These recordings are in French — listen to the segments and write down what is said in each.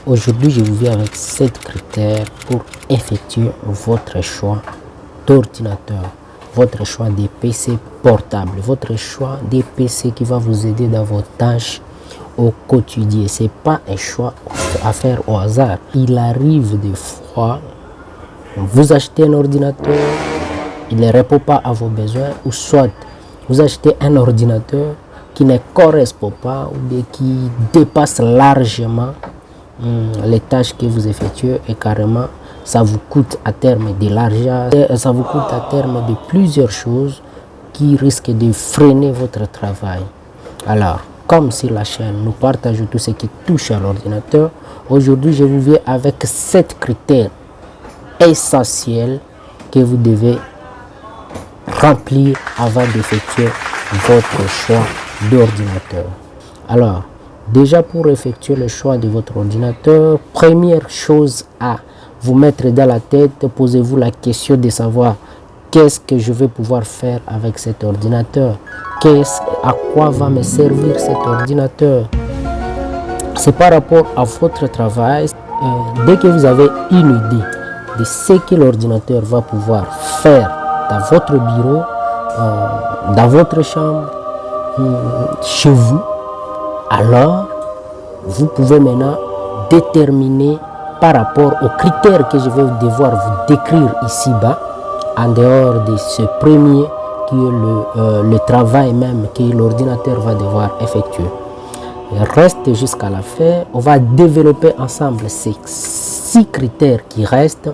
Aujourd'hui, je vous viens avec 7 critères pour effectuer votre choix d'ordinateur, votre choix des PC portables, votre choix des PC qui va vous aider dans vos tâches au quotidien. Ce n'est pas un choix à faire au hasard. Il arrive des fois, vous achetez un ordinateur, il ne répond pas à vos besoins, ou soit vous achetez un ordinateur qui ne correspond pas ou bien qui dépasse largement les tâches que vous effectuez, et carrément ça vous coûte à terme de l'argent, ça vous coûte à terme de plusieurs choses qui risquent de freiner votre travail. Alors, comme sur la chaîne, nous partageons tout ce qui touche à l'ordinateur. Aujourd'hui, je vous viens avec 7 critères essentiels que vous devez remplir avant d'effectuer votre choix d'ordinateur. Alors, déjà pour effectuer le choix de votre ordinateur, première chose à vous mettre dans la tête, posez-vous la question de savoir qu'est-ce que je vais pouvoir faire avec cet ordinateur, à quoi va me servir cet ordinateur. C'est par rapport à votre travail. Dès que vous avez une idée de ce que l'ordinateur va pouvoir faire dans votre bureau, dans votre chambre, chez vous, alors vous pouvez maintenant déterminer par rapport aux critères que je vais devoir vous décrire ici-bas, en dehors de ce premier qui est le travail même que l'ordinateur va devoir effectuer. Reste jusqu'à la fin, on va développer ensemble ces 6 critères qui restent,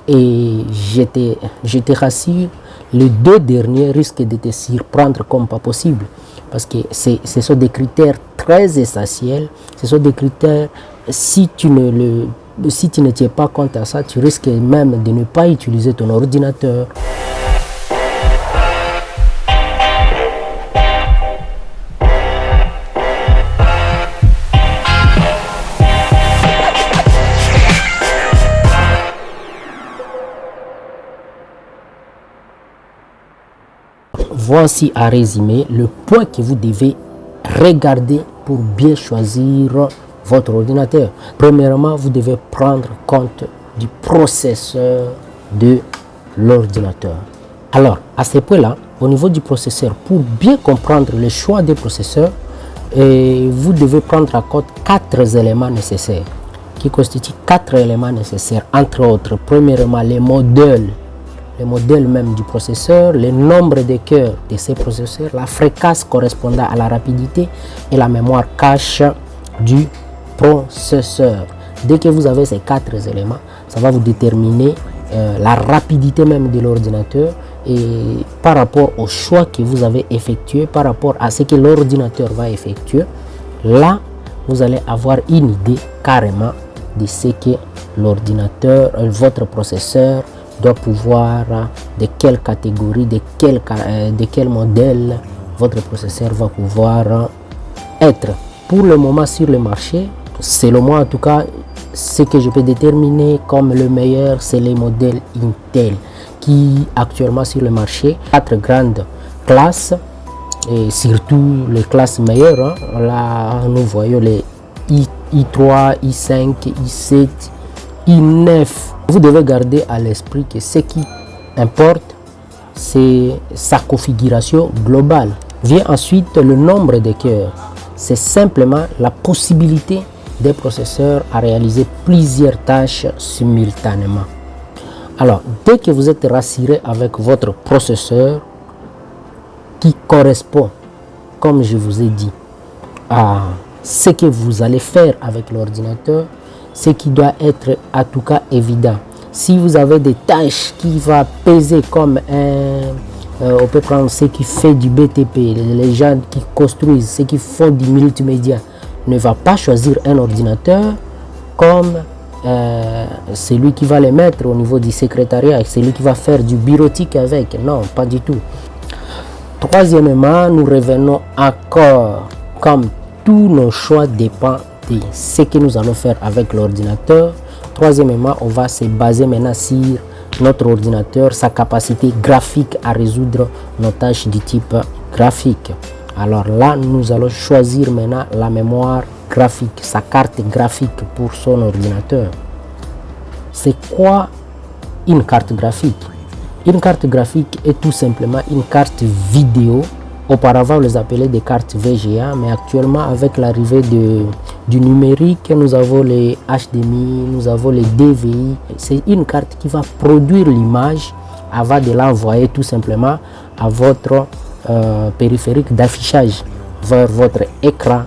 et je te rassure, les 2 derniers risquent de te surprendre comme pas possible, parce que ce sont des critères très essentiels. Ce sont des critères, si tu ne tiens pas compte à ça, tu risques même de ne pas utiliser ton ordinateur. Voici à résumer le point que vous devez regarder pour bien choisir votre ordinateur. Premièrement, vous devez prendre compte du processeur de l'ordinateur. Alors, à ce point-là, au niveau du processeur, pour bien comprendre le choix des processeurs, vous devez prendre en compte 4 éléments nécessaires, qui constituent 4 éléments nécessaires, entre autres. Premièrement, les modèles même du processeur, le nombre de cœurs de ces processeurs, la fréquence correspondant à la rapidité et la mémoire cache du processeur. Dès que vous avez ces 4 éléments, ça va vous déterminer la rapidité même de l'ordinateur, et par rapport au choix que vous avez effectué, par rapport à ce que l'ordinateur va effectuer, là vous allez avoir une idée carrément de ce que l'ordinateur, votre processeur doit pouvoir, de quelle catégorie, de quel modèle votre processeur va pouvoir être. Pour le moment sur le marché, selon moi en tout cas, ce que je peux déterminer comme le meilleur, c'est les modèles Intel, qui actuellement sur le marché, 4 grandes classes, et surtout les classes meilleures. Là nous voyons les i3, i5, i7, i9. Vous devez garder à l'esprit que ce qui importe, c'est sa configuration globale. Vient ensuite le nombre de cœurs. C'est simplement la possibilité des processeurs à réaliser plusieurs tâches simultanément. Alors, dès que vous êtes rassuré avec votre processeur qui correspond, comme je vous ai dit, à ce que vous allez faire avec l'ordinateur, ce qui doit être en tout cas évident. Si vous avez des tâches qui vont peser comme on peut prendre ceux qui font du BTP, les gens qui construisent, ceux qui font du multimédia, ne va pas choisir un ordinateur comme celui qui va les mettre au niveau du secrétariat, celui qui va faire du bureautique avec. Non, pas du tout. Troisièmement, nous revenons encore, comme tous nos choix dépendent de ce que nous allons faire avec l'ordinateur. Troisièmement, on va se baser maintenant sur notre ordinateur, sa capacité graphique à résoudre nos tâches du type graphique. Alors là, nous allons choisir maintenant la mémoire graphique, sa carte graphique pour son ordinateur. C'est quoi une carte graphique? Une carte graphique est tout simplement une carte vidéo. Auparavant, on les appelait des cartes VGA, mais actuellement, avec l'arrivée du numérique, nous avons les HDMI, nous avons les DVI. C'est une carte qui va produire l'image avant de l'envoyer tout simplement à votre périphérique d'affichage vers votre écran,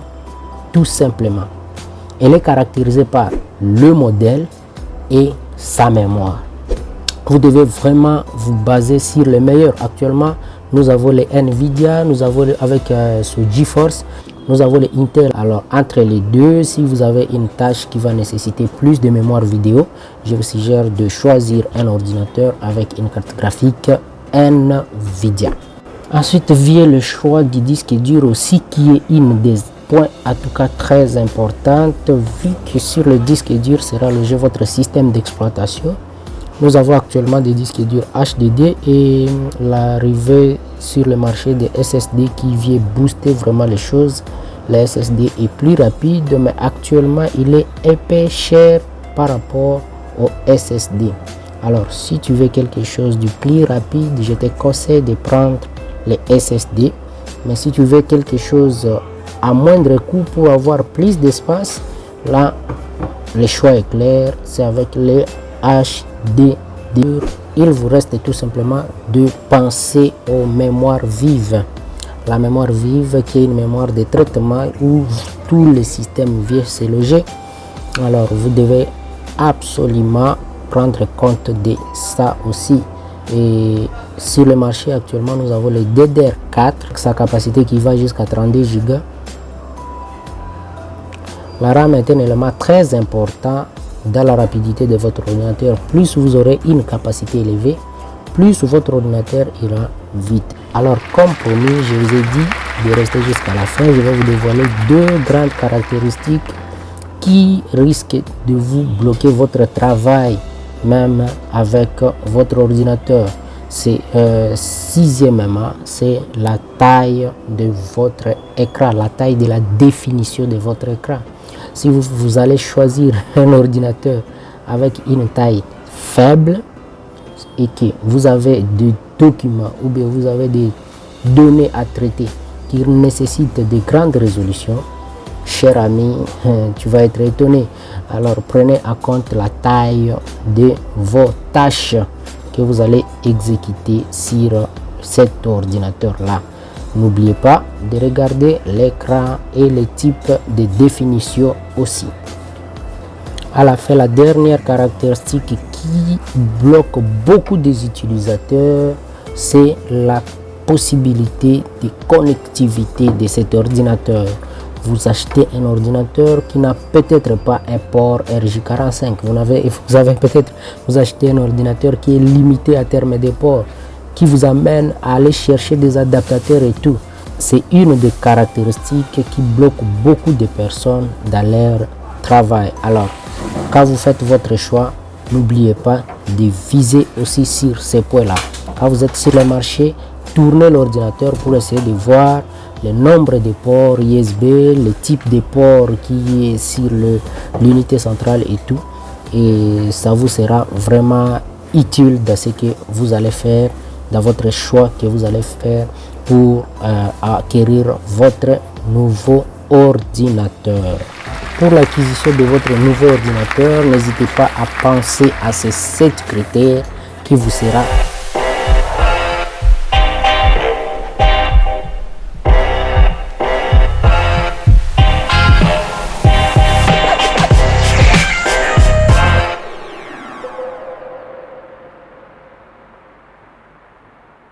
tout simplement. Elle est caractérisée par le modèle et sa mémoire. Vous devez vraiment vous baser sur les meilleurs. Actuellement, nous avons les Nvidia, nous avons avec ce GeForce, nous avons les Intel. Alors entre les deux, si vous avez une tâche qui va nécessiter plus de mémoire vidéo, je vous suggère de choisir un ordinateur avec une carte graphique Nvidia. Ensuite vient le choix du disque dur aussi, qui est une des points en tout cas très importante, vu que sur le disque dur sera logé votre système d'exploitation. Nous avons actuellement des disques durs HDD et l'arrivée sur le marché des SSD qui vient booster vraiment les choses. Le SSD est plus rapide, mais actuellement il est un peu cher par rapport au SSD. Alors si tu veux quelque chose de plus rapide, je te conseille de prendre les SSD. Mais si tu veux quelque chose à moindre coût pour avoir plus d'espace, là le choix est clair, c'est avec les HDD. Il vous reste tout simplement de penser aux mémoires vives. La mémoire vive qui est une mémoire de traitement où tout le système vient se loger. Alors vous devez absolument prendre compte de ça aussi. Et sur le marché actuellement, nous avons les DDR4, sa capacité qui va jusqu'à 32 Go. La RAM est un élément très important dans la rapidité de votre ordinateur. Plus vous aurez une capacité élevée, plus votre ordinateur ira vite. Alors comme promis, je vous ai dit de rester jusqu'à la fin. Je vais vous dévoiler deux grandes caractéristiques qui risquent de vous bloquer votre travail même avec votre ordinateur. C'est sixièmement, c'est la taille de votre écran, la taille de la définition de votre écran. Si vous allez choisir un ordinateur avec une taille faible et que vous avez des documents ou bien vous avez des données à traiter qui nécessitent de grandes résolutions, cher ami, tu vas être étonné. Alors prenez en compte la taille de vos tâches que vous allez exécuter sur cet ordinateur là. N'oubliez pas de regarder l'écran et les types de définition aussi. À la fin, la dernière caractéristique qui bloque beaucoup des utilisateurs, c'est la possibilité de connectivité de cet ordinateur. Vous achetez un ordinateur qui n'a peut-être pas un port RJ45. Vous achetez un ordinateur qui est limité à terme de ports, qui vous amène à aller chercher des adaptateurs et tout. C'est une des caractéristiques qui bloque beaucoup de personnes dans leur travail. Alors, quand vous faites votre choix, n'oubliez pas de viser aussi sur ces points-là. Quand vous êtes sur le marché, tournez l'ordinateur pour essayer de voir le nombre de ports USB, le type de port qui est sur l'unité centrale et tout. Et ça vous sera vraiment utile dans ce que vous allez faire, dans votre choix que vous allez faire pour acquérir votre nouveau ordinateur. Pour l'acquisition de votre nouveau ordinateur, n'hésitez pas à penser à ces 7 critères qui vous sera